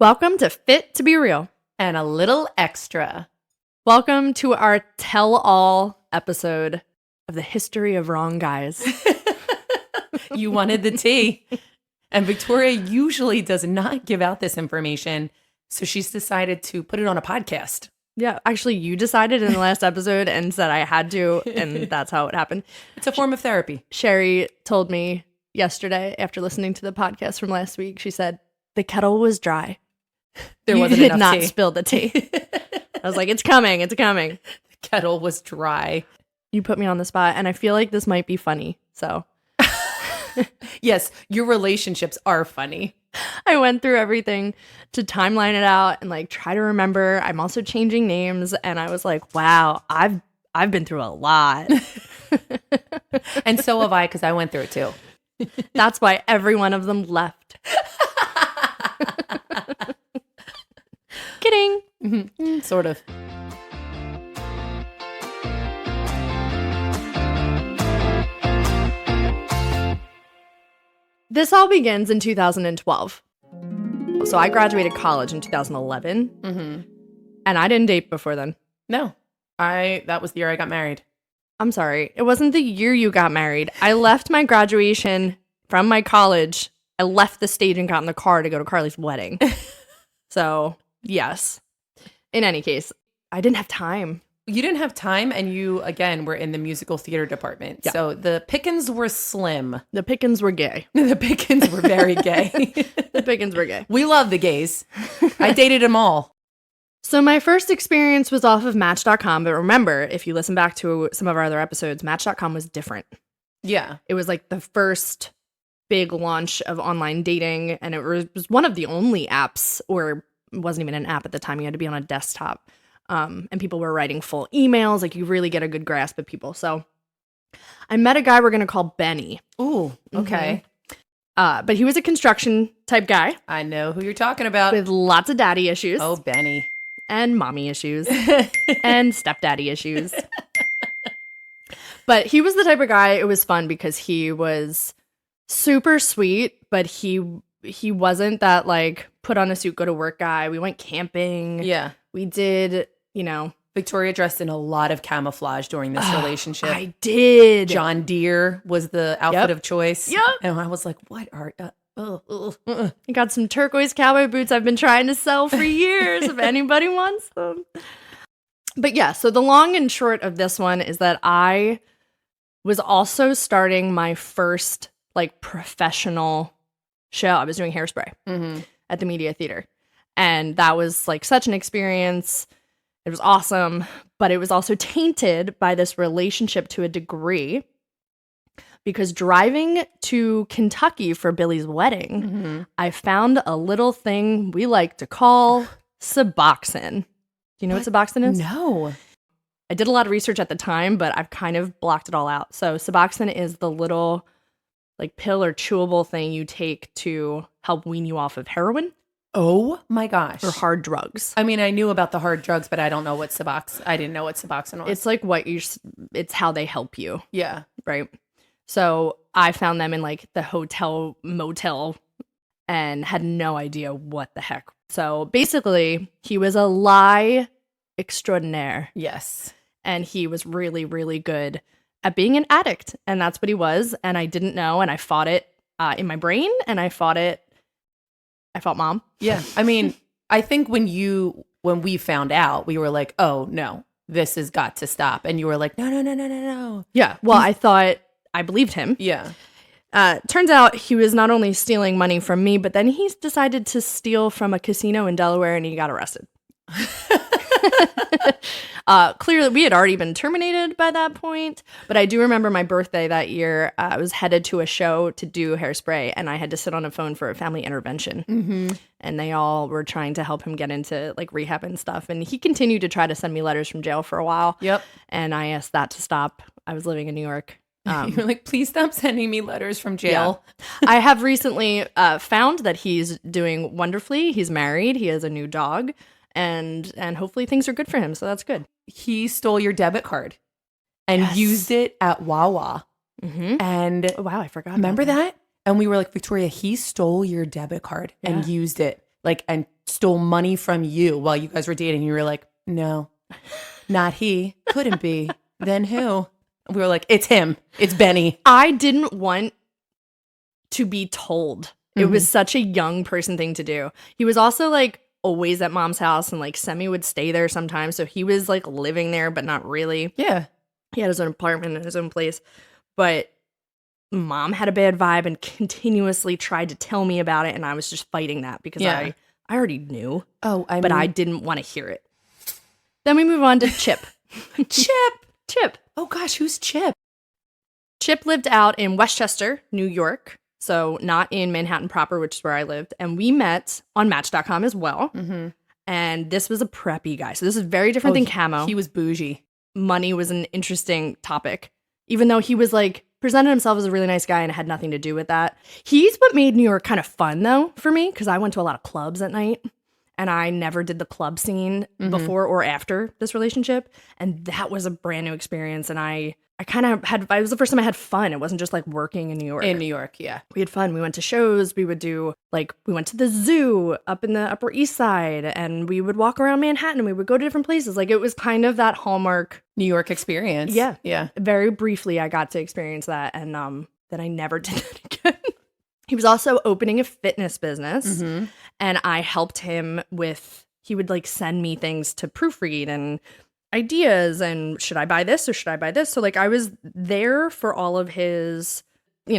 Welcome to Fit to Be Real. And a little extra. Welcome to our tell-all episode of the history of wrong guys. You wanted the tea. And Victoria usually does not give out this information, so she's decided to put it on a podcast. Yeah, actually, you decided in the last episode and said I had to, and that's how it happened. It's a form of therapy. Sherry told me yesterday after listening to the podcast from last week, she said, the kettle was dry. There wasn't you did enough not tea. spill the tea. I was like, it's coming, it's coming. The kettle was dry. You put me on the spot, and I feel like this might be funny, so. Yes, your relationships are funny. I went through everything to timeline it out and like try to remember. I'm also changing names, and I was like, wow, I've been through a lot. And so have I, because I went through it too. That's why every one of them left. Kidding. Mm-hmm. Sort of. This all begins in 2012. So I graduated college in 2011, and I didn't date before then. No, that was the year I got married. I'm sorry. It wasn't the year you got married. I left my graduation from my college. I left the stage and got in the car to go to Carly's wedding. So, yes. In any case, I didn't have time. You didn't have time, and you, again, were in the musical theater department. Yeah. So the pickings were slim. The Pickens were gay. The pickings were very gay. The Pickens were gay. We love the gays. I dated them all. So my first experience was off of Match.com. But remember, if you listen back to some of our other episodes, Match.com was different. Yeah. It was like the first big launch of online dating. And it was one of the only apps, or it wasn't even an app at the time. You had to be on a desktop. And people were writing full emails. Like, you really get a good grasp of people. So I met a guy we're going to call Benny. Ooh, okay. But he was a construction type guy I know who you're talking about. with lots of daddy issues Oh, Benny. and mommy issues and stepdaddy issues. But he was the type of guy, it was fun because he was super sweet, but he wasn't that like put on a suit, go to work guy. We went camping. Yeah. We did, Victoria dressed in a lot of camouflage during this relationship. I did. John Deere was the outfit Yep. of choice. Yep. And I was like, what are... I got some turquoise cowboy boots I've been trying to sell for years if anybody wants them. But yeah, so the long and short of this one is that I was also starting my first like professional show. I was doing Hairspray at the Media Theater. And that was like such an experience. It was awesome, but it was also tainted by this relationship to a degree. Because driving to Kentucky for Billy's wedding, I found a little thing we like to call Suboxone. Do you know what Suboxone is? No. I did a lot of research at the time, but I've kind of blocked it all out. So Suboxone is the little like pill or chewable thing you take to help wean you off of heroin Oh my gosh. or hard drugs. I mean, I knew about the hard drugs, but I don't know what Suboxone. I didn't know what Suboxone was. It's like it's how they help you, yeah. right? So I found them in like the hotel motel and had no idea what the heck. So basically, he was a lie extraordinaire. Yes. And he was really, really good at being an addict. And that's what he was. And I didn't know. And I fought it in my brain. And I fought mom. Yeah. I mean, I think when we found out, we were like, oh, no, this has got to stop. And you were like, no. Yeah. Well, I believed him. Yeah. Turns out he was not only stealing money from me, but then he decided to steal from a casino in Delaware and he got arrested. Clearly, we had already been terminated by that point, but I do remember my birthday that year. I was headed to a show to do Hairspray, and I had to sit on a phone for a family intervention. And they all were trying to help him get into like rehab and stuff. And he continued to try to send me letters from jail for a while. Yep. And I asked that to stop. I was living in New York. You were like, please stop sending me letters from jail. Yeah. I have recently found that he's doing wonderfully. He's married. He has a new dog. And hopefully things are good for him. So that's good. He stole your debit card and used it at Wawa. And Oh, wow, I forgot. remember that? And we were like, Victoria, he stole your debit card and used it like, and stole money from you while you guys were dating. You were like, no, not he. Couldn't be. Then who? We were like, it's him. It's Benny. I didn't want to be told. It was such a young person thing to do. He was also like always at mom's house, and like Semi would stay there sometimes. So he was like living there, but not really. Yeah. He had his own apartment and his own place. But mom had a bad vibe and continuously tried to tell me about it. And I was just fighting that because I already knew. Oh, but I didn't want to hear it. Then we move on to Chip. Chip. Oh gosh, who's Chip? Chip lived out in Westchester, New York. So not in Manhattan proper, which is where I lived. And we met on Match.com as well. Mm-hmm. And this was a preppy guy. So this is very different than Camo. He was bougie. Money was an interesting topic. Even though he was like, presented himself as a really nice guy and it had nothing to do with that. He's what made New York kind of fun though for me, because I went to a lot of clubs at night. And I never did the club scene before or after this relationship. And that was a brand new experience. And I kind of had, it was the first time I had fun. It wasn't just like working in New York. In New York, yeah. We had fun. We went to shows. We would do like, we went to the zoo up in the Upper East Side, and we would walk around Manhattan, and we would go to different places. Like it was kind of that hallmark New York experience. Yeah. Yeah. Very briefly, I got to experience that. And then I never did it again. He was also opening a fitness business, and I helped him with, he would like send me things to proofread and ideas, and should I buy this or should I buy this? So like I was there for all of his,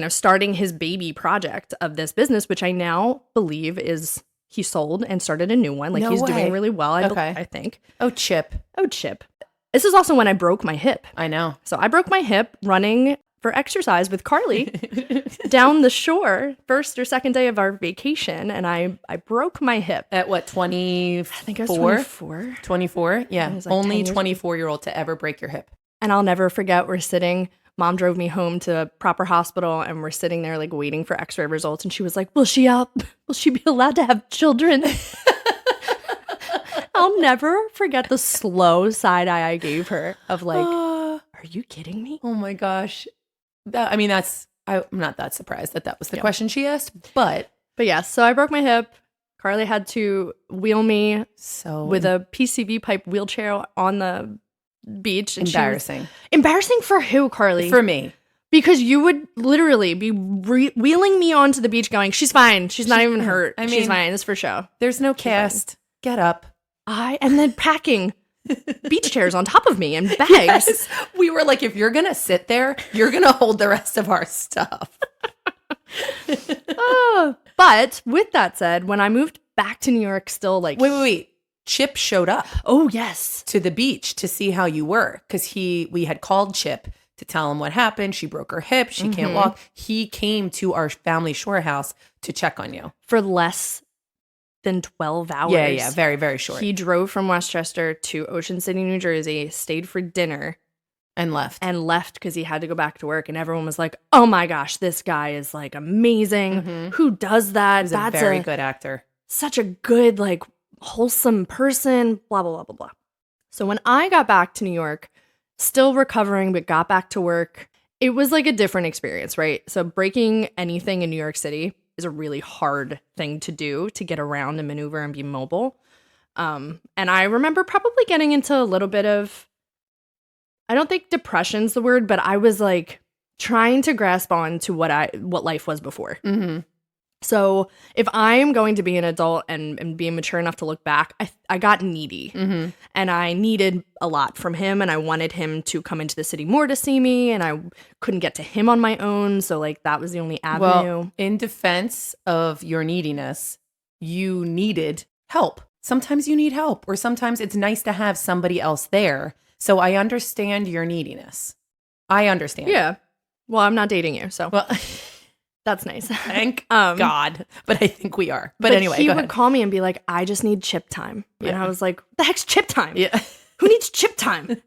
starting his baby project of this business, which I now believe is he sold and started a new one. Like he's doing really well, I think. Oh, Chip. This is also when I broke my hip. I know. So I broke my hip running for exercise with Carly down the shore, first or second day of our vacation, and I broke my hip. At what, 24? I think I was 24. 24? Yeah. Like only 24-year-old to ever break your hip. And I'll never forget, Mom drove me home to Proper Hospital, and we're sitting there like waiting for x-ray results, and she was like, will she be allowed to have children? I'll never forget the slow side eye I gave her of like, are you kidding me? Oh my gosh. I'm not that surprised that was the question she asked, but yeah, so I broke my hip. Carly had to wheel me with a PCV pipe wheelchair on the beach. And embarrassing. Embarrassing for who, Carly? For me. Because you would literally be wheeling me onto the beach going, she's fine. She's not even hurt. She's fine. It's for show. There's no cast. Get up. And then packing beach chairs on top of me and bags. Yes. We were like, if you're going to sit there, you're going to hold the rest of our stuff. But with that said, when I moved back to New York, still like... Wait. Chip showed up. Oh, yes. To the beach to see how you were. Because we had called Chip to tell him what happened. She broke her hip. She can't walk. He came to our family shore house to check on you. For less than 12 hours. Yeah. Very, very short. He drove from Westchester to Ocean City, New Jersey, stayed for dinner. And left because he had to go back to work. And everyone was like, oh my gosh, this guy is like amazing. Who does that? He's a very good actor. Such a good, like, wholesome person, blah, blah, blah, blah, blah. So when I got back to New York, still recovering, but got back to work, it was like a different experience, right? So breaking anything in New York City is a really hard thing to do, to get around and maneuver and be mobile. And I remember probably getting into a little bit of, I don't think depression's the word, but I was like trying to grasp on to what life was before. So if I am going to be an adult and be mature enough to look back, I got needy. And I needed a lot from him, and I wanted him to come into the city more to see me, and I couldn't get to him on my own. So like that was the only avenue. Well, in defense of your neediness, you needed help. Sometimes you need help, or sometimes it's nice to have somebody else there. So I understand your neediness. I understand. Yeah. Well, I'm not dating you, so. Well, that's nice. Thank God. But I think we are. But anyway, he go would ahead. call me and be like, I just need chip time. Yeah. And I was like, the heck's chip time? Yeah. Who needs chip time?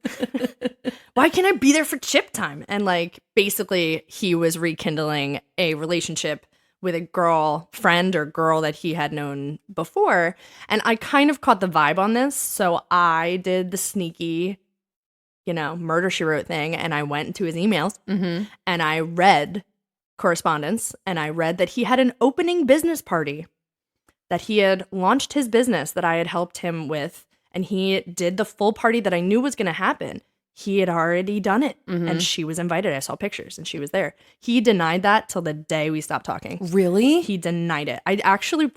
Why can't I be there for chip time? And like, basically, he was rekindling a relationship with a friend that he had known before. And I kind of caught the vibe on this. So I did the sneaky, Murder, She Wrote thing. And I went into his emails and I read correspondence, and I read that he had an opening business party that he had launched his business that I had helped him with, and he did the full party that I knew was going to happen. He had already done it, and she was invited. I saw pictures, and she was there. He denied that till the day we stopped talking. Really? He denied it. I actually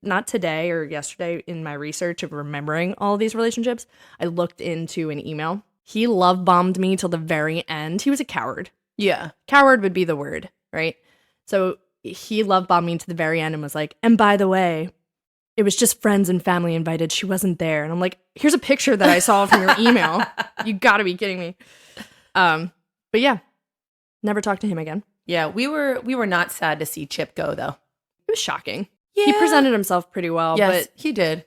not today or yesterday in my research of remembering all of these relationships, I looked into an email. He love bombed me till the very end. He was a coward. Yeah. Coward would be the word, right? So he love bombed me to the very end and was like, and by the way, it was just friends and family invited. She wasn't there. And I'm like, here's a picture that I saw from your email. You gotta be kidding me. But yeah, never talked to him again. Yeah, we were not sad to see Chip go though. It was shocking. Yeah. He presented himself pretty well, Yes, but he did.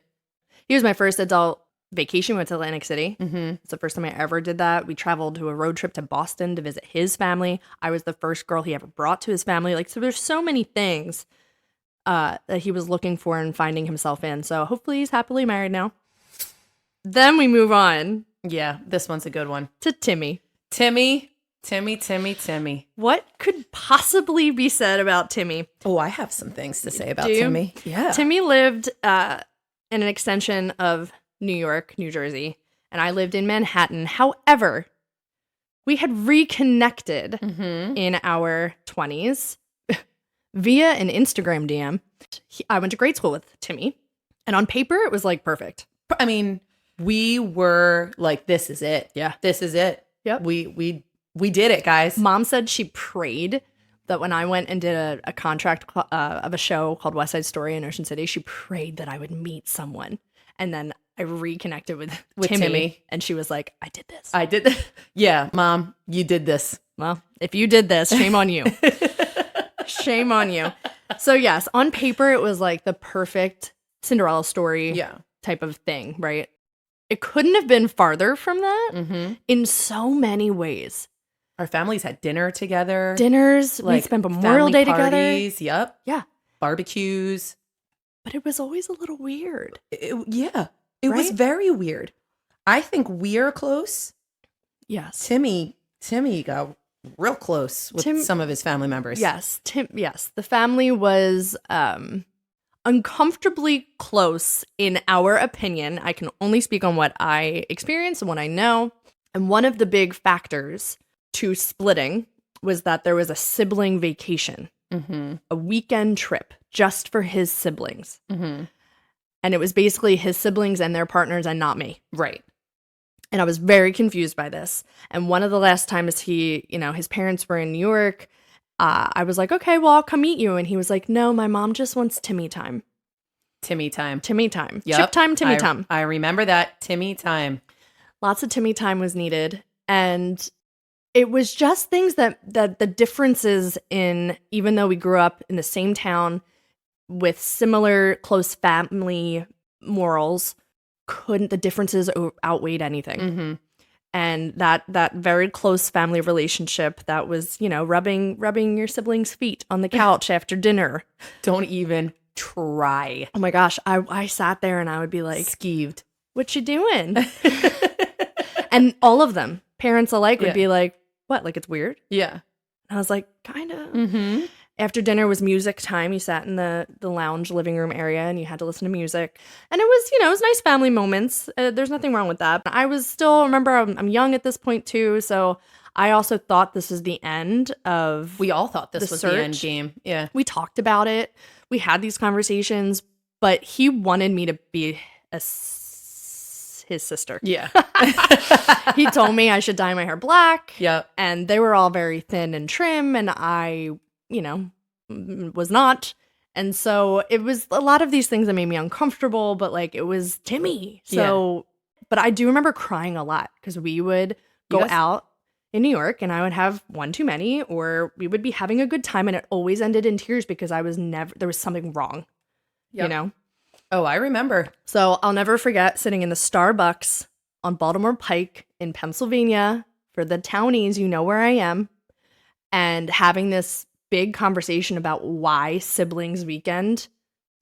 he was my first adult vacation. We went to Atlantic City. Mm-hmm. It's the first time I ever did that. We traveled to a road trip to Boston to visit his family. I was the first girl he ever brought to his family. Like, so there's so many things that he was looking for and finding himself in. So hopefully he's happily married now. Then we move on Yeah, this one's a good one. to Timmy. Timmy. What could possibly be said about Timmy? Oh, I have some things to say about Do you? Timmy. Yeah. Timmy lived in an extension of New York, New Jersey, and I lived in Manhattan. However, we had reconnected Mm-hmm. in our 20s via an Instagram DM. I went to grade school with Timmy, and on paper, it was like perfect. I mean, we were like, this is it. Yeah. This is it. Yep. We did it, guys. Mom said she prayed that when I went and did a contract of a show called West Side Story in Ocean City, she prayed that I would meet someone. And then I reconnected with Timmy, and she was like, I did this. I did. Yeah, Mom, you did this. Well, if you did this, shame on you. Shame on you. So yes, on paper, it was like the perfect Cinderella story Yeah. type of thing, right? It couldn't have been farther from that Mm-hmm. in so many ways. Our families had dinner together. Dinners, we like spent Memorial family Day parties, together. Yep. Yeah. Barbecues. But it was always a little weird. Yeah. It was Right? very weird. I think we're close. Yes. Timmy got real close with some of his family members. Yes. Yes. The family was uncomfortably close in our opinion. I can only speak on what I experienced and what I know. And one of the big factors to splitting was that there was a sibling vacation, Mm-hmm. a weekend trip just for his siblings. Mm-hmm. And it was basically his siblings and their partners and not me. Right. And I was very confused by this. And one of the last times his parents were in New York, I was like, okay, well, I'll come meet you. And he was like, no, my mom just wants Timmy time. Timmy time. Timmy time. Yep. Chip time, Timmy time. I remember that. Timmy time. Lots of Timmy time was needed. And it was just things that the differences in, even though we grew up in the same town with similar close family morals, the differences outweighed anything. Mm-hmm. And that very close family relationship that was, rubbing your siblings' feet on the couch after dinner. Don't even try. Oh my gosh, I sat there and I would be like, Skeeved. what you doing? And all of them, parents alike, would Yeah. be like, what, like it's weird? Yeah. And I was like, kind of. Mm-hmm. After dinner was music time. You sat in the lounge living room area and you had to listen to music. And it was, it was nice family moments. There's nothing wrong with that. I was still, remember, I'm young at this point too. So I also thought this was the end of. We all thought this The was the end search. game. Yeah. We talked about it. We had these conversations. But he wanted me to be his sister. Yeah. He told me I should dye my hair black. Yep. And they were all very thin and trim. And I, was not. And so it was a lot of these things that made me uncomfortable, but like it was Timmy. So, But I do remember crying a lot because we would go Yes. out in New York and I would have one too many, or we would be having a good time and it always ended in tears because there was something wrong, Yep. Oh, I remember. So I'll never forget sitting in the Starbucks on Baltimore Pike in Pennsylvania. For the townies, you know where I am, and having this big conversation about why siblings weekend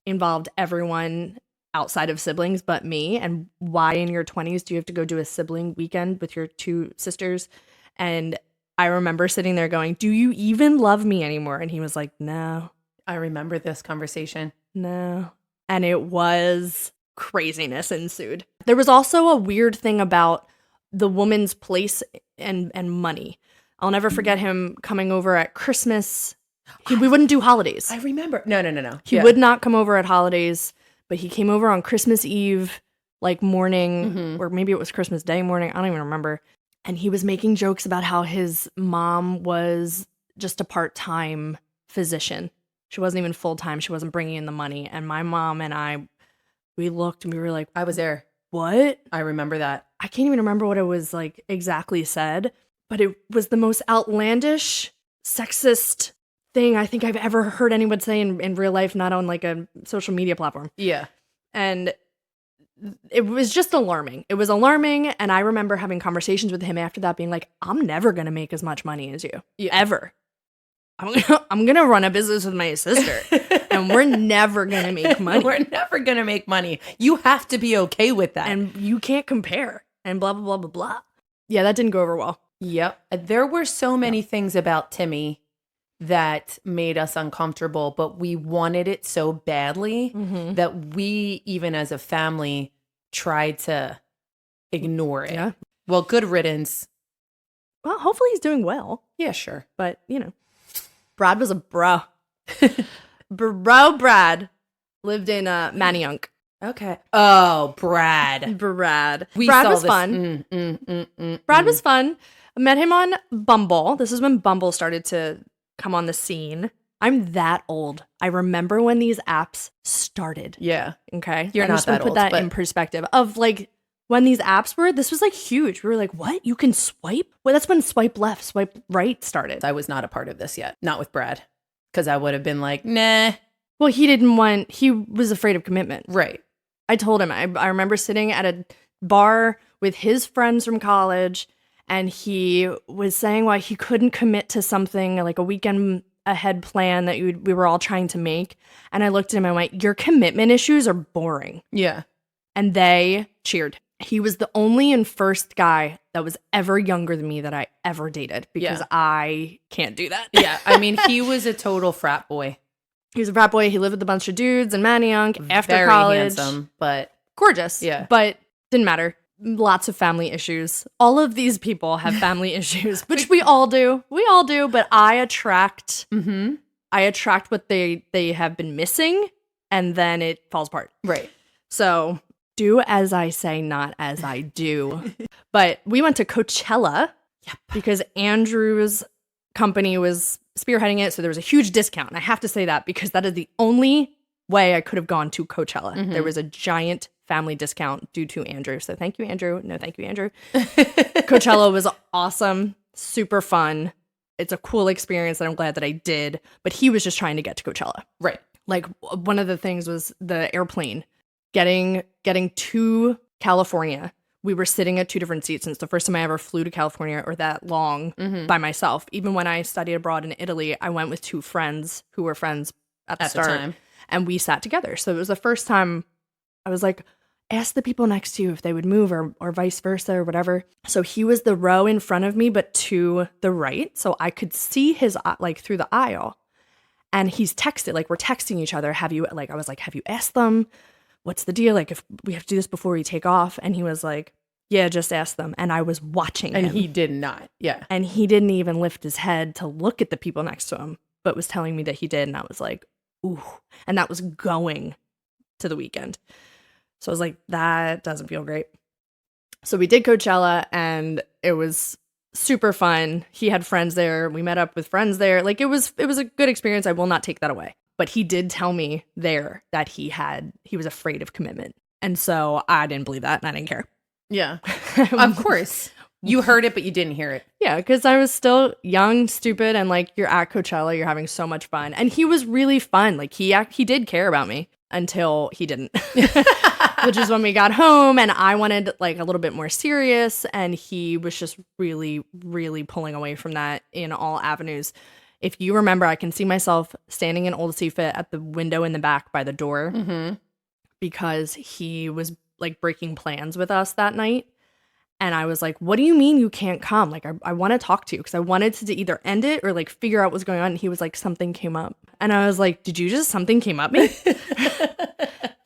involved everyone outside of siblings but me, and why in your 20s do you have to go do a sibling weekend with your two sisters. And I remember sitting there going, do you even love me anymore? And he was like, no, I remember this conversation. no. and it was craziness ensued. There was also a weird thing about the woman's place and money. I'll never forget him coming over at Christmas. We wouldn't do holidays. I remember. No. He would not come over at holidays, but he came over on Christmas Eve, like morning, or maybe it was Christmas Day morning. I don't even remember. And he was making jokes about how his mom was just a part-time physician. She wasn't even full-time. She wasn't bringing in the money. And my mom and I, we looked and we were like, I was there. what? I remember that. I can't even remember what it was like exactly said, but it was the most outlandish, sexist thing I think I've ever heard anyone say in real life, not on like a social media platform. Yeah. And it was just alarming. It was alarming. And I remember having conversations with him after that being like, I'm never going to make as much money as you. Ever. I'm gonna run a business with my sister and we're never going to make money. We're never going to make money. You have to be okay with that. And you can't compare and blah, blah, blah, blah, blah. Yeah, that didn't go over well. Yep. There were so many things about Timmy that made us uncomfortable, but we wanted it so badly that we, even as a family, tried to ignore it. Yeah. Well, good riddance. Well, hopefully he's doing well. Yeah, sure. But, you know, Brad was a bro. Brad lived in Manayunk. Okay. Oh, Brad. Brad Saw was this. fun. Brad was fun. I met him on Bumble. This is when Bumble started to come on the scene. I'm that old. I remember when these apps started. Yeah. Okay. You're I'm not just gonna that put old, that but- in perspective of like when these apps were, this was like huge. We were like, what? You can swipe? Well, that's when swipe left, swipe right started. I was not a part of this yet. Not with Brad. Because I would have been like, nah. Well, he was afraid of commitment. Right. I told him, I remember sitting at a bar with his friends from college, and he was saying why he couldn't commit to something like a weekend ahead plan that we were all trying to make. And I looked at him and I went, your commitment issues are boring. Yeah. And they cheered. He was the only and first guy that was ever younger than me that I ever dated because I can't do that. Yeah. I mean, he was a total frat boy. He was a frat boy. He lived with a bunch of dudes in Manayunk after Very college. handsome, but Gorgeous. Yeah. But didn't matter. Lots of family issues. All of these people have family issues, which we all do. We all do. But I attract what they have been missing, and then it falls apart. right. So do as I say, not as I do. But we went to Coachella because Andrew's company was spearheading it. So there was a huge discount. And I have to say that because that is the only way I could have gone to Coachella. There was a giant family discount due to Andrew. So thank you, Andrew. No, thank you, Andrew. Coachella was awesome. Super fun. It's a cool experience that I'm glad that I did. But he was just trying to get to Coachella. Right. Like one of the things was the airplane. Getting to California, we were sitting at two different seats. And it's the first time I ever flew to California or that long by myself. Even when I studied abroad in Italy, I went with two friends who were friends at the start. time. And we sat together. So it was the first time I was like, ask the people next to you if they would move or vice versa or whatever. So he was the row in front of me, but to the right. So I could see his like through the aisle. And he's texted, like we're texting each other. I was like, have you asked them? What's the deal? Like if we have to do this before we take off. And he was like, yeah, just ask them. And I was watching And him. he did not. Yeah. And he didn't even lift his head to look at the people next to him, but was telling me that he did. And I was like, ooh. And that was going to the weekend. So I was like, that doesn't feel great. So we did Coachella and it was super fun. He had friends there. We met up with friends there. Like it was a good experience. I will not take that away. But he did tell me there that he was afraid of commitment. And so I didn't believe that and I didn't care. Yeah. Of course. You heard it, but you didn't hear it. Yeah, because I was still young, stupid, and like you're at Coachella, you're having so much fun. And he was really fun. Like he did care about me until he didn't. Which is when we got home and I wanted like a little bit more serious. And he was just really, really pulling away from that in all avenues. If you remember, I can see myself standing in Old Seafit at the window in the back by the door because he was like breaking plans with us that night. And I was like, what do you mean you can't come? Like, I want to talk to you because I wanted to either end it or like figure out what's going on. And he was like, something came up. And I was like, did you just something came up me?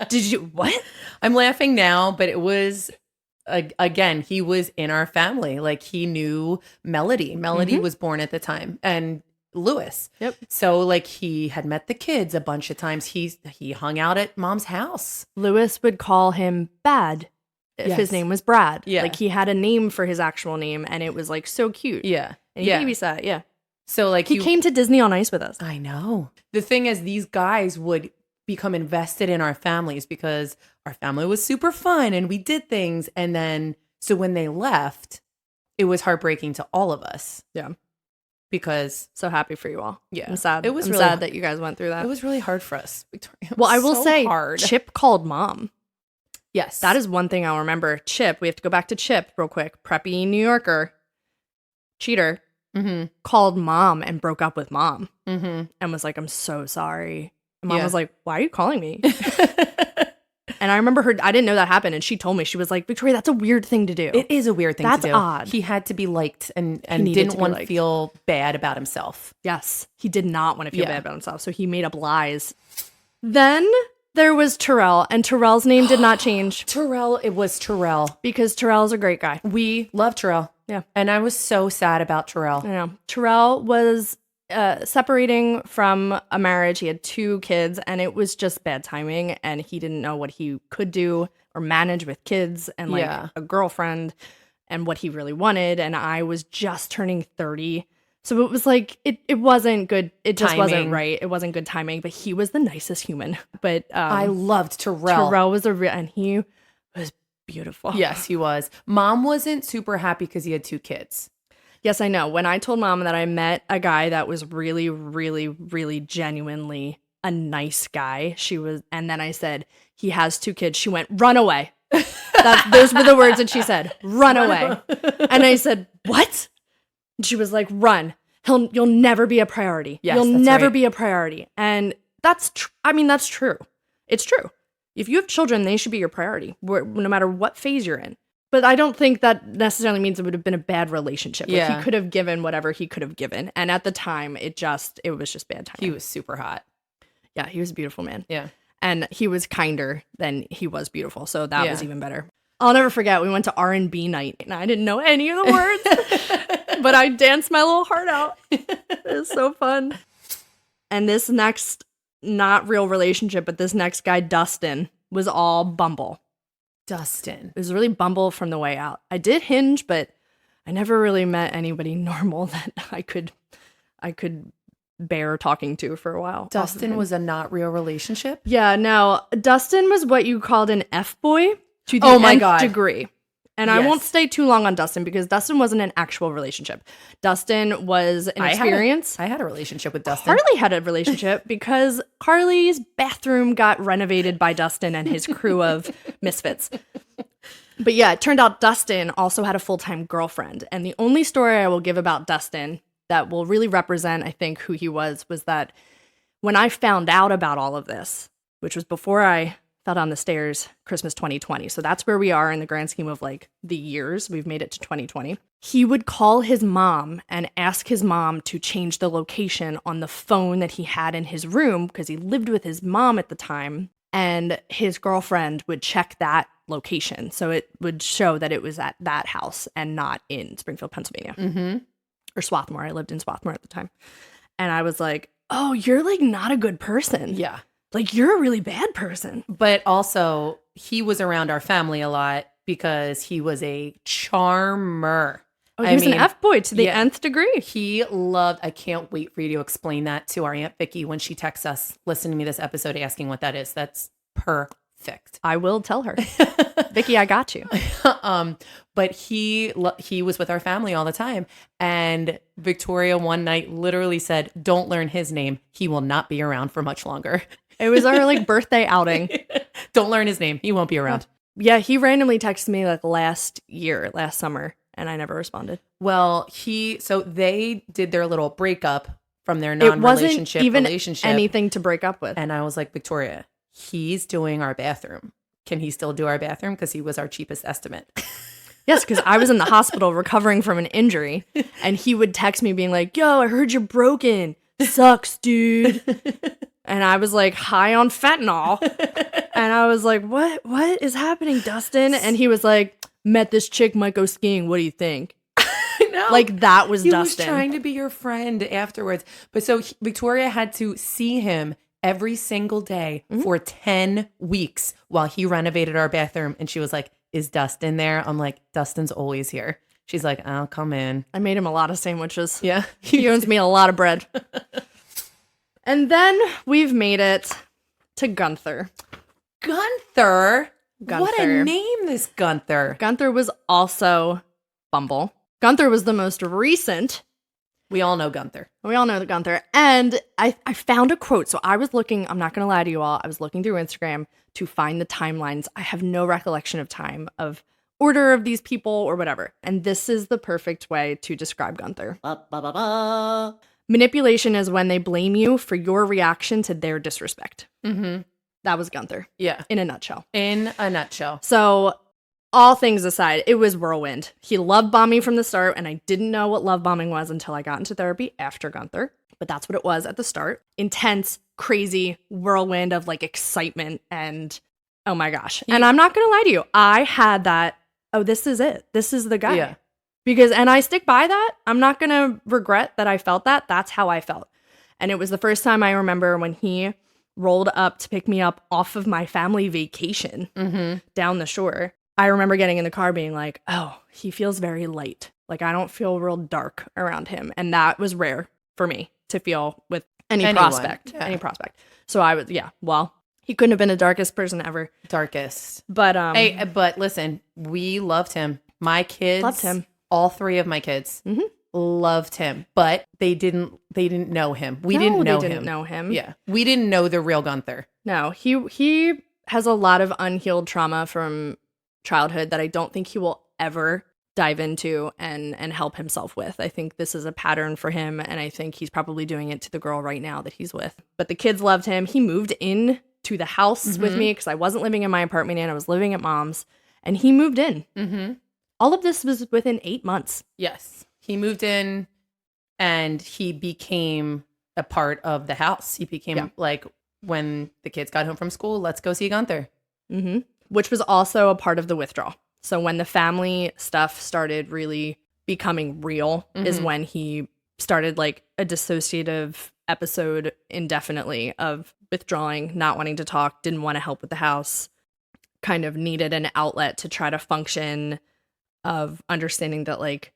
Did you what? I'm laughing now, but it was again, he was in our family. Like he knew Melody. Melody was born at the time, and Lewis. Yep. So like he had met the kids a bunch of times. He hung out at mom's house. Lewis would call him Bad if Yes. his name was Brad. Yeah. Like he had a name for his actual name and it was like so cute. Yeah. And he Yeah. babysat. Yeah. So like He came to Disney on Ice with us. I know. The thing is, these guys would become invested in our families because our family was super fun and we did things. And then, so when they left, it was heartbreaking to all of us. Yeah. Because So happy for you all. Yeah. I'm sad. It was I'm really sad hard. that you guys went through that. it was really hard for us, Victoria. It Well, I was will so say, hard. Chip called mom. Yes. That is one thing I'll remember. Chip, we have to go back to Chip real quick. Preppy New Yorker, cheater, Mm-hmm. called mom and broke up with mom Mm-hmm. and was like, I'm so sorry. And mom Yeah. was like, why are you calling me? And I remember her, I didn't know that happened. And she told me, she was like, Victoria, that's a weird thing to do. It is a weird thing That's to do. odd. He had to be liked and needed didn't to be want to liked. feel bad about himself. Yes, he did not want to feel Yeah. bad about himself. So he made up lies. Then there was Terrell, and Terrell's name did not change Terrell, it was Terrell. because Terrell's a great guy. We love Terrell. Yeah. And I was so sad about Terrell. I know. Terrell was separating from a marriage. He had 2 kids, and it was just bad timing. And he didn't know what he could do or manage with kids and like Yeah. a girlfriend and what he really wanted. And I was just turning 30. So it was like, it wasn't good. It just wasn't Timing. right. It wasn't good timing, but he was the nicest human. But I loved Terrell. Terrell was a real, and he was beautiful. Yes, he was. Mom wasn't super happy because he had 2 kids. Yes, I know. When I told mom that I met a guy that was really, really, really genuinely a nice guy, and then I said, he has 2 kids. She went, run away. Those were the words that she said, run away. And I said, what? And she was like, run. You'll never be a priority. Yes, You'll that's never right. be a priority. And that's true. It's true. If you have children, they should be your priority, no matter what phase you're in. But I don't think that necessarily means it would have been a bad relationship. Like, Yeah. he could have given whatever he could have given. And at the time, it was just bad timing. He was super hot. Yeah, he was a beautiful man. Yeah. And he was kinder than he was beautiful. So that was Yeah. even better. I'll never forget, we went to R&B night, and I didn't know any of the words, but I danced my little heart out. It was so fun. And this next, not real relationship, but this next guy, Dustin, was all Bumble. Dustin. It was really Bumble from the way out. I did Hinge, but I never really met anybody normal that I could bear talking to for a while. Dustin was a not real relationship. Yeah, no. Dustin was what you called an F-boy to the Oh my nth God. degree. And I Yes. won't stay too long on Dustin because Dustin wasn't an actual relationship. Dustin was an experience. I had a relationship with Dustin. Carly had a relationship because Carly's bathroom got renovated by Dustin and his crew of misfits. But yeah, it turned out Dustin also had a full-time girlfriend. And the only story I will give about Dustin that will really represent, I think, who he was that when I found out about all of this, which was before I fell down the stairs Christmas 2020. So that's where we are in the grand scheme of like the years. We've made it to 2020. He would call his mom and ask his mom to change the location on the phone that he had in his room because he lived with his mom at the time. And his girlfriend would check that location. So it would show that it was at that house and not in Springfield, Pennsylvania. Mm-hmm. Or Swarthmore. I lived in Swarthmore at the time. And I was like, oh, you're like not a good person. Yeah. Like you're a really bad person. But also, he was around our family a lot because he was a charmer. Oh, he was an F-boy to the yeah. nth degree. He loved, I can't wait for you to explain that to our Aunt Vicky when she texts us, listening to me this episode, asking what that is. That's perfect. I will tell her. Vicky, I got you. But he was with our family all the time. And Victoria one night literally said, don't learn his name. He will not be around for much longer. It was our like birthday outing. Don't learn his name. He won't be around. Yeah, he randomly texted me like last summer, and I never responded. Well, so they did their little breakup from their It wasn't non-relationship even relationship. anything to break up with. And I was like, Victoria, he's doing our bathroom. Can he still do our bathroom? Because he was our cheapest estimate. Yes, because I was in the hospital recovering from an injury, and he would text me being like, yo, I heard you're broken. Sucks, dude. And I was like high on fentanyl. And I was like, what is happening, Dustin? And he was like, met this chick, might go skiing. What do you think? No. Like that was He Dustin. was trying to be your friend afterwards. But so Victoria had to see him every single day for 10 weeks while he renovated our bathroom. And she was like, is Dustin there? I'm like, Dustin's always here. She's like, I'll come in. I made him a lot of sandwiches. Yeah. He owns me a lot of bread. And then we've made it to Gunther. Gunther? What a Gunther. name, this Gunther. Gunther was also Bumble. Gunther was the most recent. We all know Gunther. We all know the Gunther. And I found a quote. So I was looking, I'm not going to lie to you all, I was looking through Instagram to find the timelines. I have no recollection of time of order of these people or whatever. And this is the perfect way to describe Gunther. Manipulation is when they blame you for your reaction to their disrespect. Mm-hmm. That was Gunther Yeah. in a nutshell. In a nutshell. So all things aside, it was whirlwind. He love bombed me from the start, and I didn't know what love bombing was until I got into therapy after Gunther. But that's what it was at the start. Intense, crazy whirlwind of like excitement and oh my gosh. And I'm not going to lie to you. I had that, oh, this is it. This is the guy. Yeah. And I stick by that. I'm not going to regret that I felt that. That's how I felt. And it was the first time I remember when he rolled up to pick me up off of my family vacation down the shore. I remember getting in the car being like, oh, he feels very light. Like I don't feel real dark around him. And that was rare for me to feel with any prospect. So I was, well, he couldn't have been the darkest person ever. Darkest. But Hey, but listen, we loved him. My kids Loved him. All three of my kids loved him, but they didn't know him. We didn't know him. Yeah. We didn't know the real Gunther. No, he has a lot of unhealed trauma from childhood that I don't think he will ever dive into and help himself with. I think this is a pattern for him, and I think he's probably doing it to the girl right now that he's with. But the kids loved him. He moved in to the house with me because I wasn't living in my apartment and I was living at mom's, and he moved in. Mm-hmm. All of this was within 8 months. Yes. He moved in and he became a part of the house. He became like when the kids got home from school, let's go see Gunther. Mm-hmm. Which was also a part of the withdrawal. So when the family stuff started really becoming real is when he started like a dissociative episode indefinitely of withdrawing, not wanting to talk, didn't want to help with the house, kind of needed an outlet to try to function, of understanding that like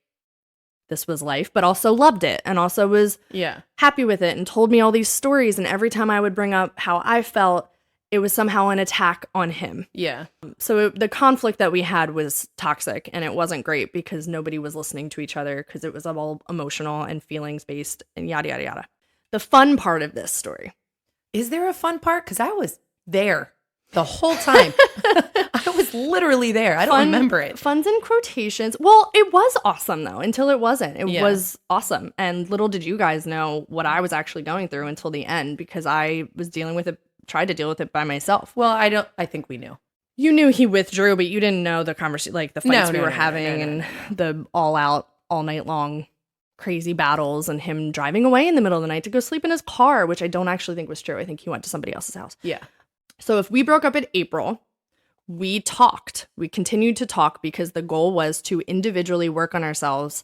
this was life, but also loved it and also was happy with it and told me all these stories. And every time I would bring up how I felt, it was somehow an attack on him. Yeah. So the conflict that we had was toxic, and it wasn't great because nobody was listening to each other because it was all emotional and feelings based and yada, yada, yada. The fun part of this story. Is there a fun part? Because I was there the whole time. I was literally there. I don't remember it. Fun's in quotations. Well, it was awesome though, until it wasn't. It was awesome. And little did you guys know what I was actually going through until the end, because I was dealing with it, tried to deal with it by myself. Well, I think we knew. You knew he withdrew, but you didn't know the conversation, like the fights we were having and the all out, all night long crazy battles and him driving away in the middle of the night to go sleep in his car, which I don't actually think was true. I think he went to somebody else's house. Yeah. So if we broke up in April, we talked. We continued to talk because the goal was to individually work on ourselves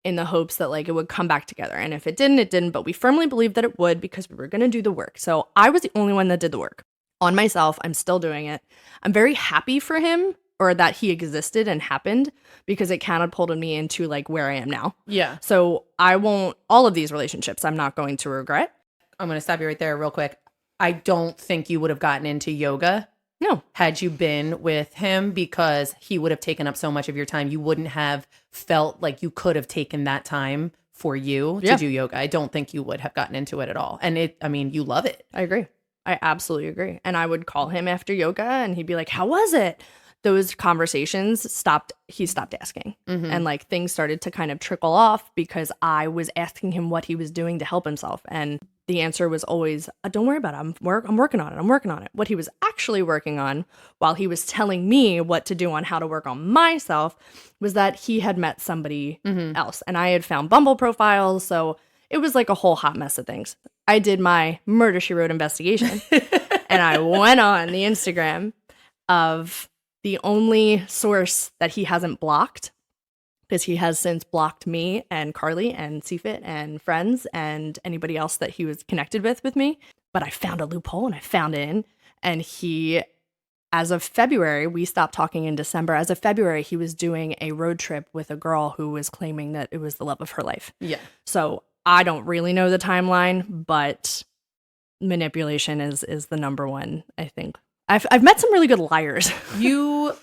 in the hopes that like it would come back together. And if it didn't, it didn't. But we firmly believed that it would because we were going to do the work. So I was the only one that did the work on myself. I'm still doing it. I'm very happy for him, or that he existed and happened, because it catapulted me into like where I am now. Yeah. So I won't, all of these relationships, I'm not going to regret. I'm going to stop you right there real quick. I don't think you would have gotten into yoga. No. Had you been with him, because he would have taken up so much of your time. You wouldn't have felt like you could have taken that time for you to do yoga. I don't think you would have gotten into it at all. And you love it. I agree. I absolutely agree. And I would call him after yoga and he'd be like, how was it? those conversations he stopped asking. Mhm. And like things started to kind of trickle off because I was asking him what he was doing to help himself. And the answer was always, don't worry about it. I'm working on it. I'm working on it. What he was actually working on while he was telling me what to do on how to work on myself was that he had met somebody else. And I had found Bumble profiles. So it was like a whole hot mess of things. I did my Murder, She Wrote investigation. And I went on the Instagram of the only source that he hasn't blocked, because he has since blocked me and Carly and CFIT and friends and anybody else that he was connected with me. But I found a loophole and I found it in. And he, as of February, we stopped talking in December. As of February, he was doing a road trip with a girl who was claiming that it was the love of her life. Yeah. So I don't really know the timeline, but manipulation is the number one, I think. I've met some really good liars. You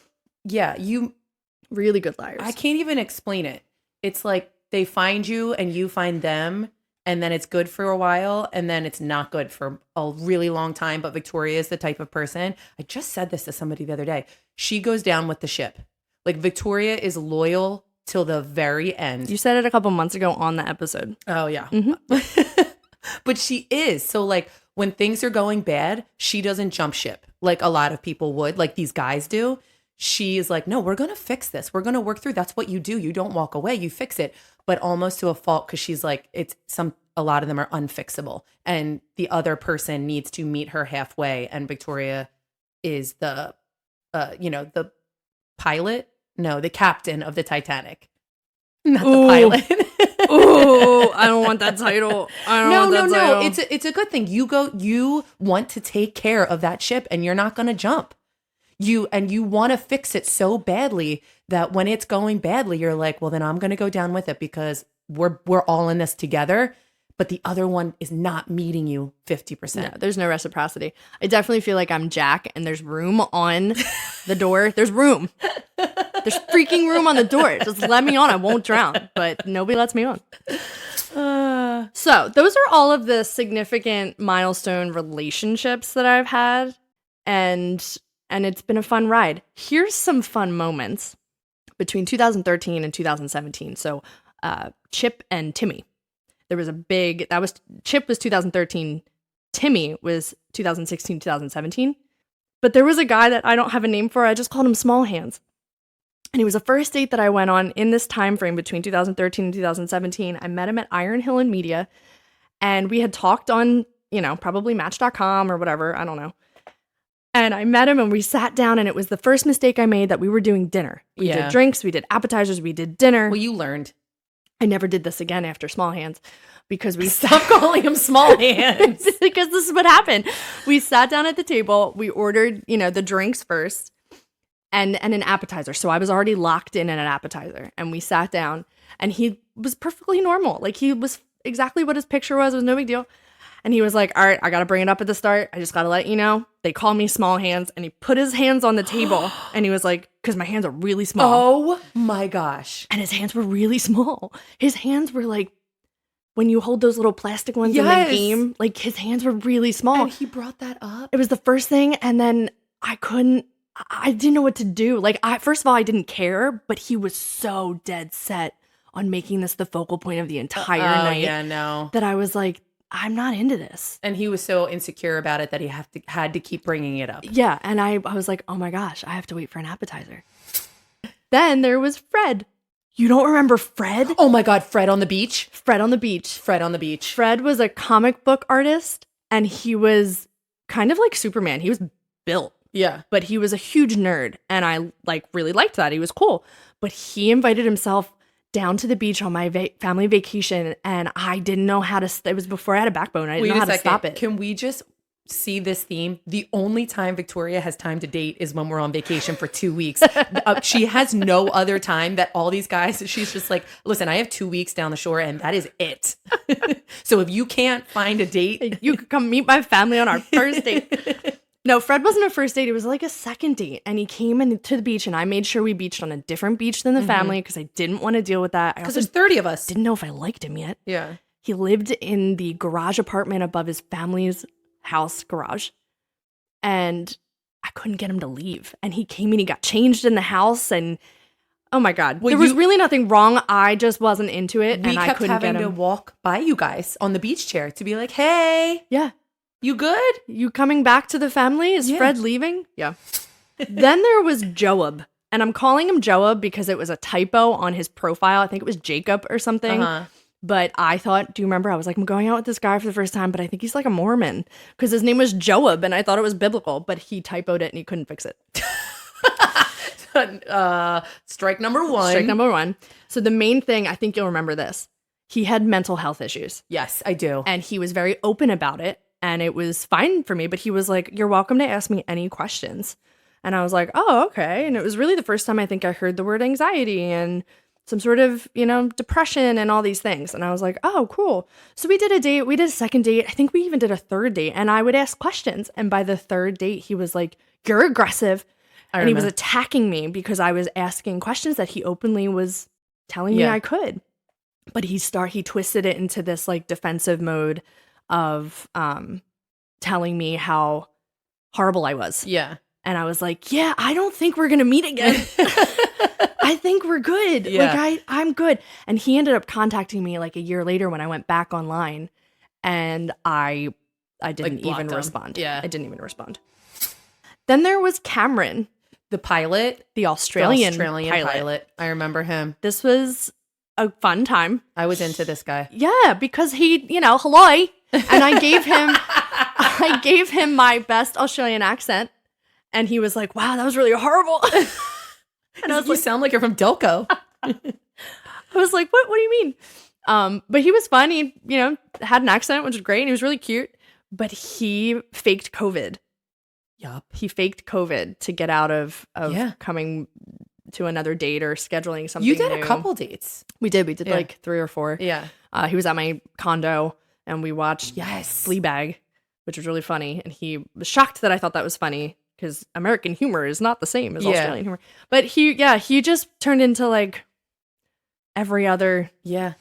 Really good liars. I can't even explain it. It's like they find you and you find them, and then it's good for a while, and then it's not good for a really long time. But Victoria is the type of person. I just said this to somebody the other day. She goes down with the ship. Like, Victoria is loyal till the very end. You said it a couple months ago on the episode. Oh, yeah. Mhm. But she is. So, like, when things are going bad, she doesn't jump ship like a lot of people would, like these guys do. She is like, no, we're going to fix this. We're going to work through. That's what you do. You don't walk away. You fix it. But almost to a fault, because she's like, a lot of them are unfixable. And the other person needs to meet her halfway. And Victoria is the pilot. No, the captain of the Titanic. Not the pilot. Oh, I don't want that title. I don't want that title. It's a good thing. You want to take care of that ship, and you're not going to jump. You want to fix it so badly that when it's going badly, you're like, well, then I'm going to go down with it because we're all in this together. But the other one is not meeting you 50%. No, there's no reciprocity. I definitely feel like I'm Jack, and there's room on the door. There's room. There's freaking room on the door. Just let me on. I won't drown, but nobody lets me on. So those are all of the significant milestone relationships that I've had, and it's been a fun ride. Here's some fun moments between 2013 and 2017. So Chip and Timmy. There was Chip was 2013. Timmy was 2016, 2017. But there was a guy that I don't have a name for. I just called him Small Hands. And he was a first date that I went on in this time frame between 2013 and 2017. I met him at Iron Hill in Media. And we had talked on, probably Match.com or whatever. I don't know. And I met him and we sat down, and it was the first mistake I made that we were doing dinner. We did drinks, we did appetizers, we did dinner. Well, you learned. I never did this again after Small Hands because we Stop calling him Small Hands. Because this is what happened. We sat down at the table. We ordered, the drinks first and an appetizer. So I was already locked in an appetizer, and we sat down, and he was perfectly normal. Like, he was exactly what his picture was. It was no big deal. And he was like, all right, I got to bring it up at the start. I just got to let you know. They call me Small Hands. And he put his hands on the table and he was like, because my hands are really small. Oh my gosh. And his hands were really small. His hands were like, when you hold those little plastic ones in the game, like his hands were really small. And he brought that up. It was the first thing. And then I didn't know what to do. Like, first of all, I didn't care, but he was so dead set on making this the focal point of the entire night. Yeah, no. That I was like, I'm not into this. And he was so insecure about it that he had to keep bringing it up. Yeah. And I was like, oh my gosh, I have to wait for an appetizer. Then there was Fred. You don't remember Fred? Oh my God, Fred on the beach? Fred on the beach. Fred on the beach. Fred was a comic book artist, and he was kind of like Superman. He was built. Yeah. But he was a huge nerd, and I really liked that. He was cool. But he invited himself down to the beach on my family vacation, and I didn't know how to. It was before I had a backbone. I didn't know how to stop it. Can we just see this theme? The only time Victoria has time to date is when we're on vacation for 2 weeks. She has no other time. That all these guys, she's just like, listen, I have 2 weeks down the shore, and that is it. So if you can't find a date, you could come meet my family on our first date. No, Fred wasn't a first date. It was like a second date. And he came into the beach, and I made sure we beached on a different beach than the family because I didn't want to deal with that. Because there's 30 of us. Didn't know if I liked him yet. Yeah. He lived in the garage apartment above his family's house garage. And I couldn't get him to leave. And he came in, he got changed in the house, and oh my God. Well, there was really nothing wrong. I just wasn't into it. We and I kept couldn't having get to him. walk by you guys on the beach chair to be like, hey, Yeah. you good? You coming back to the family? Is Yeah. Fred leaving? Yeah. Then there was Joab. And I'm calling him Joab because it was a typo on his profile. I think it was Jacob or something. But I thought, do you remember? I was like, I'm going out with this guy for the first time, but I think he's like a Mormon because his name was Joab and I thought it was biblical, but he typoed it and he couldn't fix it. Strike number one. Strike number one. So the main thing, I think you'll remember this. He had mental health issues Yes, I do. and he was very open about it and it was fine for me, but he was like, you're welcome to ask me any questions. And I was like, oh, okay. And it was really the first time I think I heard the word anxiety and some sort of, depression and all these things. And I was like, oh, cool. So we did a date. We did a second date. I think we even did a third date. And I would ask questions. And by the third date, he was like, you're aggressive. And he was attacking me because I was asking questions that he openly was telling me I could. But he twisted it into this like defensive mode of telling me how horrible I was. Yeah. And I was like, yeah, I don't think we're going to meet again. I think we're good. Yeah. Like, I'm good. And he ended up contacting me like a year later when I went back online. And I didn't blocked even him. respond. Yeah. I didn't even respond. Then there was Cameron, The pilot. the Australian pilot. pilot. I remember him. This was a fun time. I was into this guy. Yeah, because he, hello. And I gave him my best Australian accent. And he was like, wow, that was really horrible. And I was like, you sound like you're from Delco. I was like, what do you mean? But he was fun. He, had an accent, which was great. And he was really cute. But he faked COVID. Yup. He faked COVID to get out of coming to another date or scheduling something You did new. a couple dates. We did. We did Yeah. like 3 or 4. Yeah. He was at my condo and we watched Yes. Fleabag, which was really funny. And he was shocked that I thought that was funny because American humor is not the same as Australian humor. But he just turned into like every other. Yeah.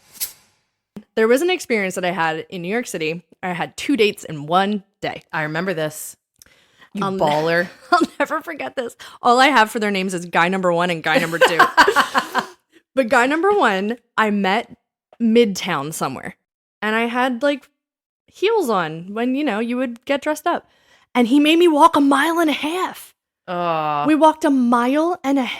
There was an experience that I had in New York City. I had 2 dates in one day. I remember this. You I'll baller. I'll never forget this. All I have for their names is guy number 1 and guy number 2. But guy number 1, I met Midtown somewhere. And I had like heels on when, you would get dressed up. And he made me walk 1.5 miles. Oh. We walked 1.5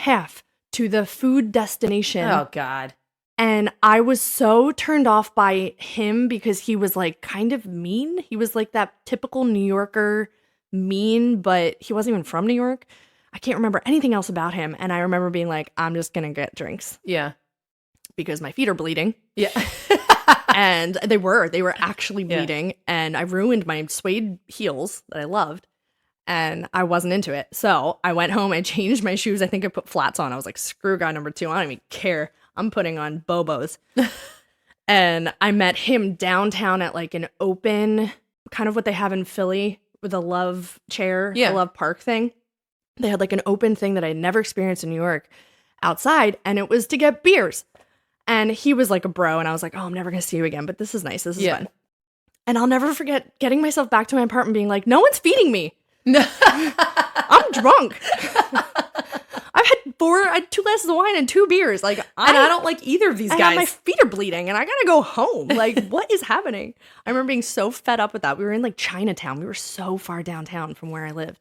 miles to the food destination. Oh, God. And I was so turned off by him because he was like kind of mean. He was like that typical New Yorker mean, but he wasn't even from New York. I can't remember anything else about him. And I remember being like, I'm just going to get drinks Yeah. because my feet are bleeding. Yeah. And they were actually bleeding. And I ruined my suede heels that I loved. And I wasn't into it. So I went home, I changed my shoes. I think I put flats on. I was like, screw guy number 2. I don't even care. I'm putting on Bobos. And I met him downtown at like an open, kind of what they have in Philly with a Love chair, Yeah. a Love Park thing. They had like an open thing that I'd never experienced in New York outside. And it was to get beers. And he was like a bro. And I was like, oh, I'm never going to see you again. But this is nice. This is fun. And I'll never forget getting myself back to my apartment being like, no one's feeding me. I'm drunk. I had 2 glasses of wine and 2 beers. Like, I don't like either of these guys. my feet are bleeding and I gotta go home. Like, what is happening? I remember being so fed up with that. We were in like Chinatown. We were so far downtown from where I lived.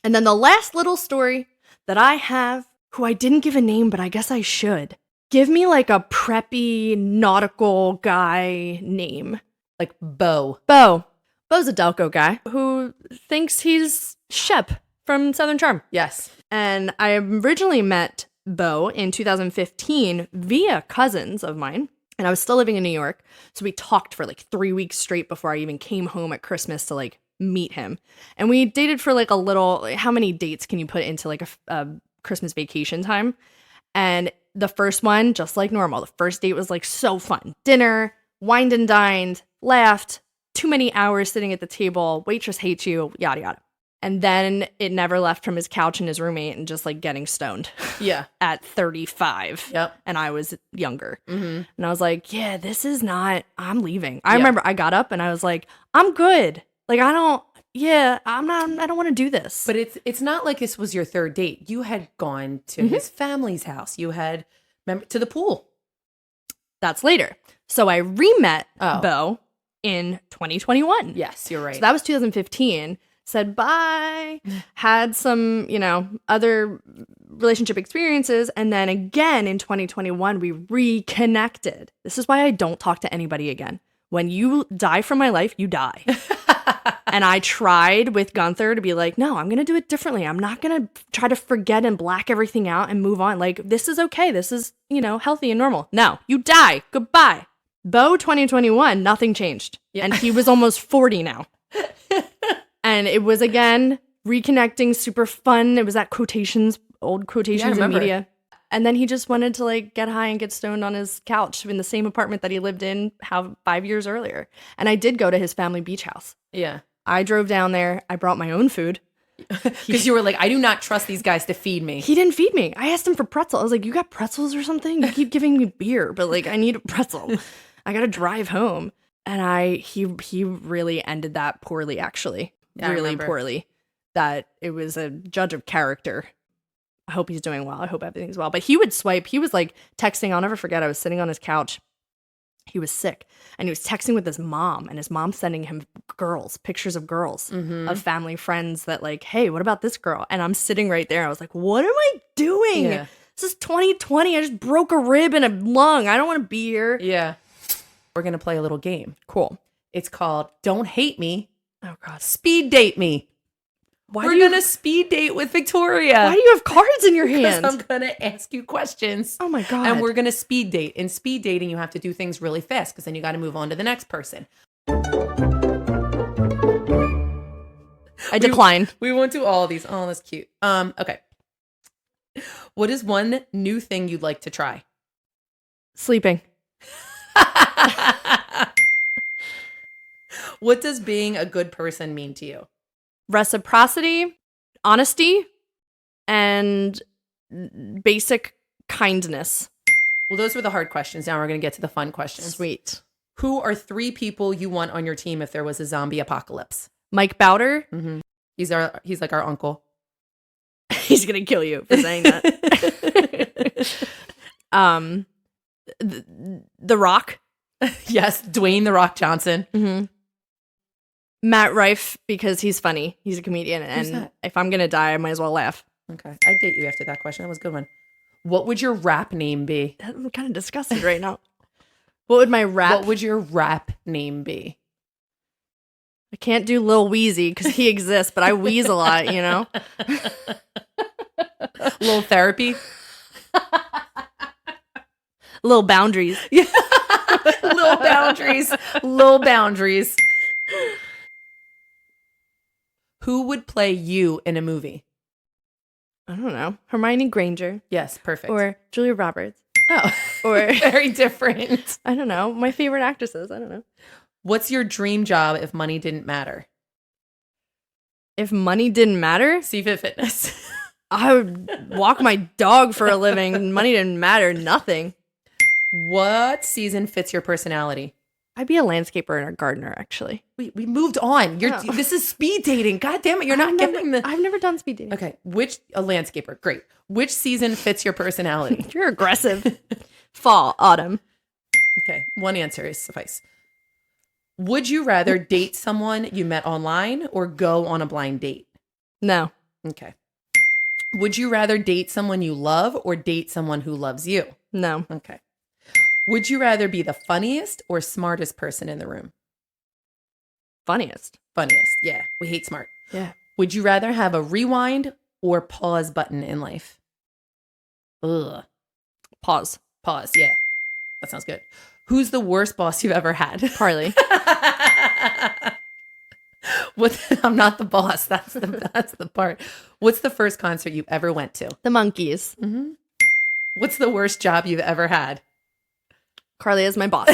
And then the last little story that I have, who I didn't give a name, but I guess I should. Give me like a preppy nautical guy name. Like Bo. Bo's a Delco guy who thinks he's Shep from Southern Charm. Yes. And I originally met Bo in 2015 via cousins of mine. And I was still living in New York. So we talked for like 3 weeks straight before I even came home at Christmas to like meet him. And we dated for like a little, how many dates can you put into like a Christmas vacation time? And the first one, just like normal, the first date was like so fun. Dinner, wined and dined, laughed, too many hours sitting at the table, waitress hates you, yada, yada. And then it never left from his couch and his roommate and just like getting stoned. Yeah. At 35. Yep. And I was younger. Mm-hmm. And I was like, yeah, this is not, I'm leaving. I remember I got up and I was like, I'm good. Like, yeah, I don't want to do this. But it's not like this was your third date. You had gone to his family's house. You had to the pool. That's later. So I re-met Oh. Bo in 2021. Yes, you're right. So that was 2015. Said bye, had some, other relationship experiences. And then again in 2021, we reconnected. This is why I don't talk to anybody again. When you die from my life, you die. And I tried with Gunther to be like, no, I'm going to do it differently. I'm not going to try to forget and black everything out and move on. Like, this is okay. This is, healthy and normal. No, you die. Goodbye. Bo 2021, nothing changed. Yeah. And he was almost 40 now. And it was, again, reconnecting, super fun. It was at old quotations in media. And then he just wanted to, like, get high and get stoned on his couch in the same apartment that he lived in 5 years earlier. And I did go to his family beach house. Yeah. I drove down there. I brought my own food. Because you were like, I do not trust these guys to feed me. He didn't feed me. I asked him for pretzel. I was like, you got pretzels or something? You keep giving me beer, but like, I need a pretzel. I got to drive home. And he really ended that poorly, actually. Yeah, really poorly. That it was a judge of character. I hope he's doing well. I hope everything's well. But he would swipe. He was like texting. I'll never forget. I was sitting on his couch. He was sick. And he was texting with his mom. And his mom sending him pictures of girls, of family friends that like, hey, what about this girl? And I'm sitting right there. I was like, what am I doing? Yeah. This is 2020. I just broke a rib and a lung. I don't want to be here. Yeah. We're going to play a little game. Cool. It's called Don't Hate Me, Oh, God. Speed Date Me. We're going to speed date with Victoria. Why do you have cards in your Because hand? I'm going to ask you questions. Oh, my God. And we're going to speed date. In speed dating, you have to do things really fast because then you got to move on to the next person. I decline. We won't do all of these. Oh, that's cute. Okay. What is one new thing you'd like to try? Sleeping. What does being a good person mean to you? Reciprocity, honesty, and basic kindness. Well, those were the hard questions. Now we're going to get to the fun questions. Sweet. Who are 3 people you want on your team if there was a zombie apocalypse? Mike Bowder. Mm-hmm. He's like our uncle. He's gonna kill you for saying that. The Rock. Yes, Dwayne The Rock Johnson. Mm-hmm. Matt Rife, because he's funny. He's a comedian, Who's and that? if I'm gonna die, I might as well laugh. Okay, I'd date you after that question. That was a good one. What would your rap name be? I'm kind of disgusted right now. What would my rap? What would your rap name be? I can't do Lil Weezy because he exists, but I wheeze a lot, you know? Little therapy? Little boundaries. Little boundaries. Little boundaries. Who would play you in a movie? I don't know. Hermione Granger. Yes, perfect. Or Julia Roberts. oh, Or, very different. I don't know. My favorite actresses. I don't know. What's your dream job if money didn't matter? If money didn't matter, CFIT Fitness. I would walk my dog for a living. Money didn't matter. Nothing. What season fits your personality? I'd be a landscaper and a gardener, actually. We moved on. Oh. This is speed dating. God damn it. You're not getting the... I've never done speed dating. Okay. A landscaper. Great. Which season fits your personality? You're aggressive. Fall, autumn. Okay. One answer is suffice. Would you rather date someone you met online or go on a blind date? No. Okay. Would you rather date someone you love or date someone who loves you? No. Okay. Would you rather be the funniest or smartest person in the room? Funniest. Funniest. Yeah. We hate smart. Yeah. Would you rather have a rewind or pause button in life? Ugh. Pause. Pause. Yeah. That sounds good. Who's the worst boss you've ever had? Parley. I'm not the boss. That's the part. What's the first concert you ever went to? The Monkees. Mm-hmm. What's the worst job you've ever had? Carly is my boss.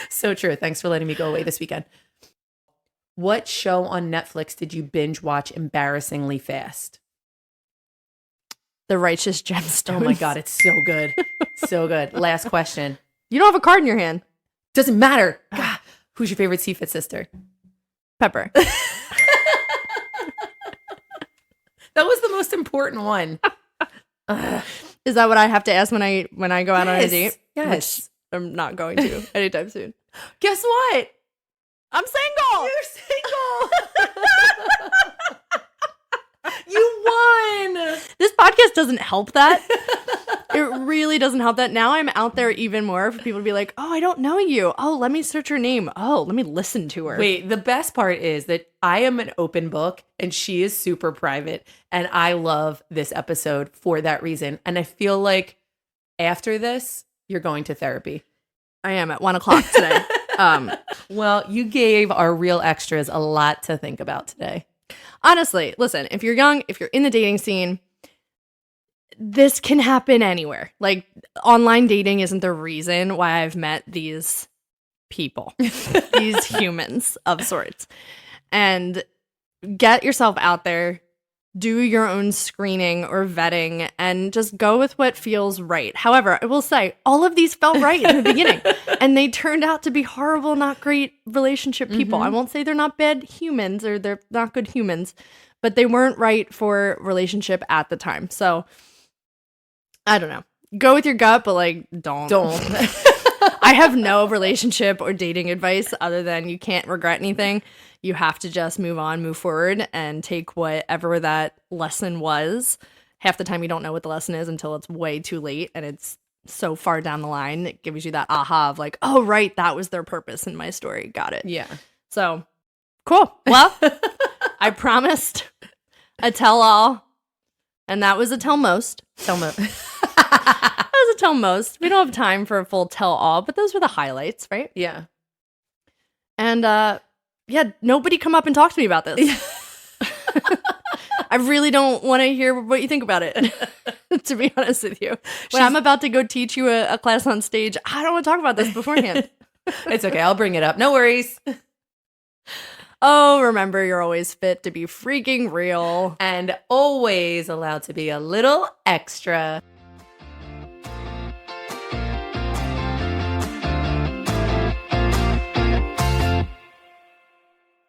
So true. Thanks for letting me go away this weekend. What show on Netflix did you binge watch embarrassingly fast? The Righteous Gemstones. Oh my God, it's so good. So good. Last question. You don't have a card in your hand. Doesn't matter. God, who's your favorite CFIT sister? Pepper. That was the most important one. Is that what I have to ask when I go out on a Yes, date? yes. Which I'm not going to anytime soon. Guess what? I'm single. You're single. You won. This podcast doesn't help that. It really doesn't help that. Now I'm out there even more for people to be like, oh, I don't know you. Oh, let me search her name. Oh, let me listen to her. Wait, the best part is that I am an open book and she is super private. And I love this episode for that reason. And I feel like after this, you're going to therapy. I am at 1:00 today. Well, you gave our real extras a lot to think about today. Honestly, listen, if you're young, if you're in the dating scene, this can happen anywhere. Like, online dating isn't the reason why I've met these people, these humans of sorts. And get yourself out there, do your own screening or vetting, and just go with what feels right. However, I will say, all of these felt right in the beginning, and they turned out to be horrible, not great relationship people. I won't say they're not bad humans or they're not good humans, but they weren't right for relationship at the time. So, I don't know. Go with your gut, but like, don't. I have no relationship or dating advice other than you can't regret anything. You have to just move on, move forward, and take whatever that lesson was. Half the time you don't know what the lesson is until it's way too late and it's so far down the line. It gives you that aha of like, oh, right, that was their purpose in my story. Got it. Yeah. So, cool. Well, I promised a tell-all, and that was a tell most. That was a tell most. We don't have time for a full tell-all, but those were the highlights, right? Yeah. And, yeah, nobody come up and talk to me about this. I really don't want to hear what you think about it, to be honest with you. When I'm about to go teach you a class on stage, I don't want to talk about this beforehand. It's okay. I'll bring it up. No worries. Oh, remember, you're always fit to be freaking real. And always allowed to be a little extra.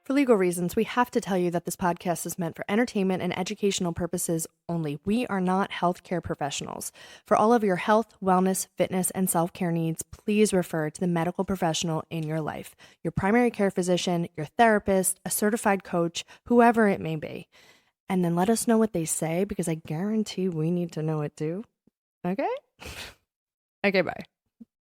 For legal reasons, we have to tell you that this podcast is meant for entertainment and educational purposes only. We are not healthcare professionals. For all of your health, wellness, fitness, and self-care needs, please refer to the medical professional in your life, your primary care physician, your therapist, a certified coach, whoever it may be. And then let us know what they say, because I guarantee we need to know it too. Okay? Okay, bye.